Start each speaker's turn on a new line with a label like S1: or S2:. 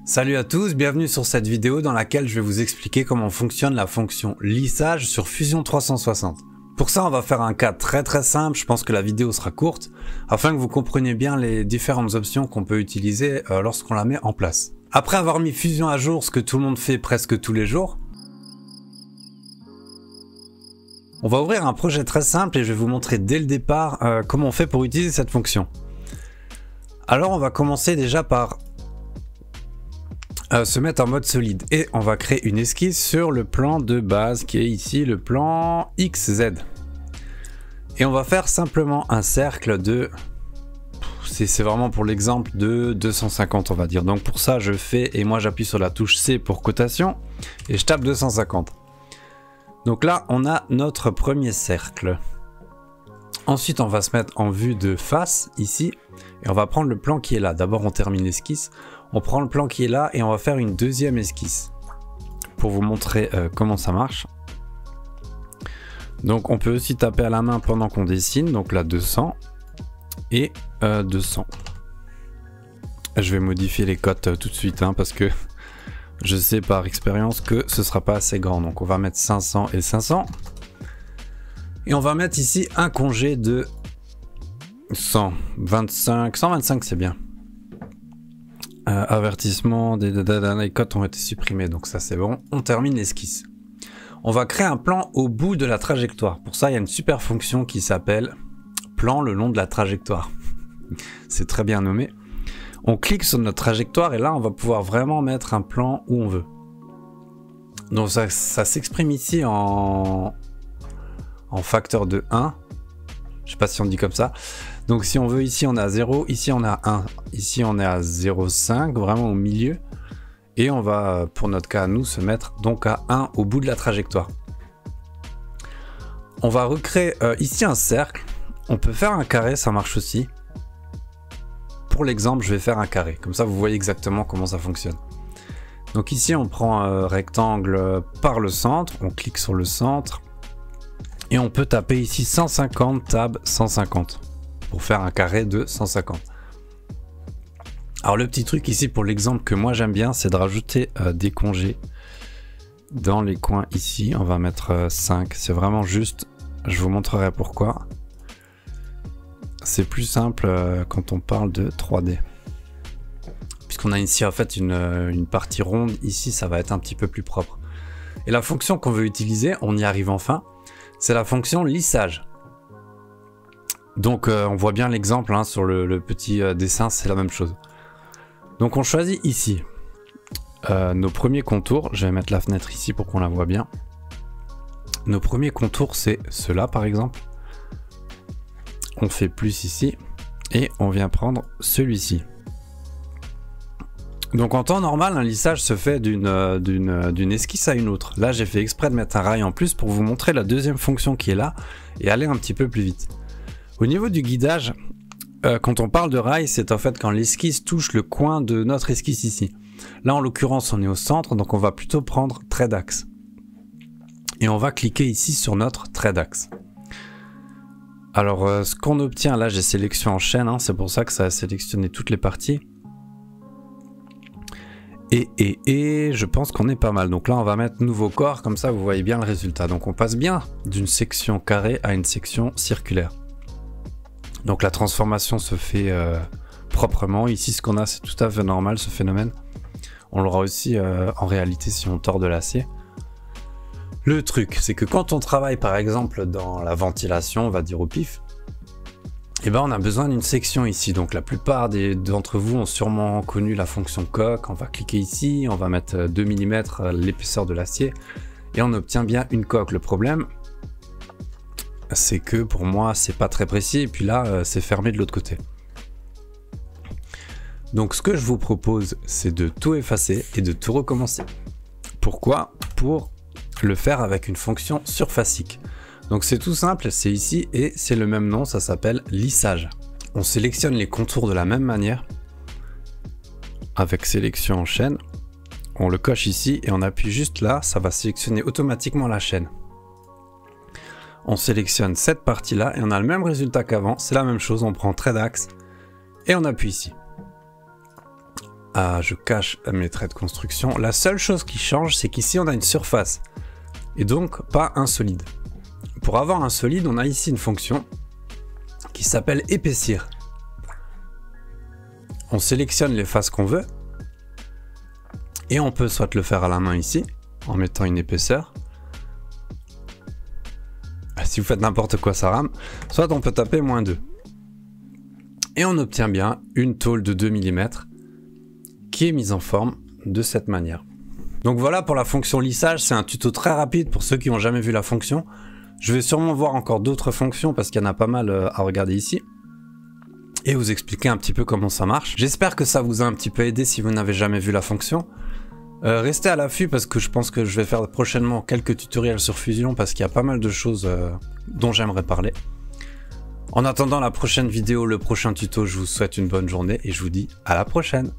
S1: Salut à tous, bienvenue sur cette vidéo dans laquelle je vais vous expliquer comment fonctionne la fonction lissage sur Fusion 360. Pour ça, on va faire un cas très simple, je pense que la vidéo sera courte, afin que vous compreniez bien les différentes options qu'on peut utiliser lorsqu'on la met en place. Après avoir mis Fusion à jour, ce que tout le monde fait presque tous les jours, on va ouvrir un projet très simple et je vais vous montrer dès le départ comment on fait pour utiliser cette fonction. Alors on va commencer déjà par se mettre en mode solide et on va créer une esquisse sur le plan de base qui est ici le plan XZ. Et on va faire simplement un cercle de... C'est vraiment pour l'exemple de 250 on va dire. Donc pour ça je fais, et moi j'appuie sur la touche C pour cotation et je tape 250. Donc là on a notre premier cercle. Ensuite on va se mettre en vue de face ici et on va prendre le plan qui est là. D'abord on termine l'esquisse, on prend le plan qui est là et on va faire une deuxième esquisse pour vous montrer comment ça marche. Donc on peut aussi taper à la main pendant qu'on dessine, donc là 200 et 200. Je vais modifier les cotes tout de suite parce que je sais par expérience que ce sera pas assez grand, donc on va mettre 500 et 500. Et on va mettre ici un congé de 125, 125 c'est bien. Avertissement, les cotes ont été supprimés, donc ça c'est bon. On termine l'esquisse. On va créer un plan au bout de la trajectoire. Pour ça il y a une super fonction qui s'appelle plan le long de la trajectoire. C'est très bien nommé. On clique sur notre trajectoire et là on va pouvoir vraiment mettre un plan où on veut. Donc ça s'exprime ici en facteur de 1. Je sais pas si on dit comme ça. Donc si on veut, ici on est à 0, ici on est à 1, ici on est à 0,5, vraiment au milieu. Et on va, pour notre cas à nous, se mettre donc à 1 au bout de la trajectoire. On va recréer ici un cercle. On peut faire un carré, ça marche aussi. Pour l'exemple, je vais faire un carré. Comme ça, vous voyez exactement comment ça fonctionne. Donc ici, on prend un rectangle par le centre. On clique sur le centre. Et on peut taper ici 150, tab 150. Pour faire un carré de 150. Alors le petit truc ici pour l'exemple que moi j'aime bien, c'est de rajouter des congés dans les coins ici. On va mettre 5, c'est vraiment juste, je vous montrerai pourquoi. C'est plus simple quand on parle de 3D. Puisqu'on a ici en fait une partie ronde, ici ça va être un petit peu plus propre. Et la fonction qu'on veut utiliser, on y arrive enfin, c'est la fonction lissage. Donc on voit bien l'exemple sur le petit dessin, c'est la même chose. Donc on choisit ici nos premiers contours. Je vais mettre la fenêtre ici pour qu'on la voit bien. Nos premiers contours c'est ceux-là par exemple. On fait plus ici et on vient prendre celui-ci. Donc en temps normal un lissage se fait d'une esquisse à une autre. Là j'ai fait exprès de mettre un rail en plus pour vous montrer la deuxième fonction qui est là et aller un petit peu plus vite. Au niveau du guidage, quand on parle de rail, c'est en fait quand l'esquisse touche le coin de notre esquisse ici. Là, en l'occurrence, on est au centre, donc on va plutôt prendre trait d'axe. Et on va cliquer ici sur notre trait d'axe. Alors, ce qu'on obtient, là, j'ai sélection en chaîne, c'est pour ça que ça a sélectionné toutes les parties. Et je pense qu'on est pas mal. Donc là, on va mettre nouveau corps, comme ça, vous voyez bien le résultat. Donc, on passe bien d'une section carrée à une section circulaire. Donc la transformation se fait proprement. Ici ce qu'on a c'est tout à fait normal ce phénomène. On l'aura aussi en réalité si on tord de l'acier. Le truc c'est que quand on travaille par exemple dans la ventilation, on va dire au pif, et on a besoin d'une section ici. Donc la plupart d'entre vous ont sûrement connu la fonction coque. On va cliquer ici, on va mettre 2 mm l'épaisseur de l'acier et on obtient bien une coque. Le problème c'est que pour moi c'est pas très précis et puis là c'est fermé de l'autre côté. Donc ce que je vous propose c'est de tout effacer et de tout recommencer. Pourquoi? Pour le faire avec une fonction surfacique. Donc c'est tout simple, c'est ici et c'est le même nom, ça s'appelle lissage. On sélectionne les contours de la même manière avec sélection en chaîne. On le coche ici et on appuie juste là, ça va sélectionner automatiquement la chaîne. On sélectionne cette partie là et on a le même résultat qu'avant, c'est la même chose, on prend trait d'axe et on appuie ici. je cache mes traits de construction. La seule chose qui change, c'est qu'ici on a une surface et donc pas un solide. Pour avoir un solide, on a ici une fonction qui s'appelle épaissir. On sélectionne les faces qu'on veut et on peut soit le faire à la main ici en mettant une épaisseur. Si vous faites n'importe quoi, ça rame. Soit on peut taper -2. Et on obtient bien une tôle de 2 mm qui est mise en forme de cette manière. Donc voilà pour la fonction lissage, c'est un tuto très rapide pour ceux qui n'ont jamais vu la fonction. Je vais sûrement voir encore d'autres fonctions parce qu'il y en a pas mal à regarder ici. Et vous expliquer un petit peu comment ça marche. J'espère que ça vous a un petit peu aidé si vous n'avez jamais vu la fonction. Restez à l'affût parce que je pense que je vais faire prochainement quelques tutoriels sur Fusion parce qu'il y a pas mal de choses dont j'aimerais parler. En attendant la prochaine vidéo, le prochain tuto, je vous souhaite une bonne journée et je vous dis à la prochaine.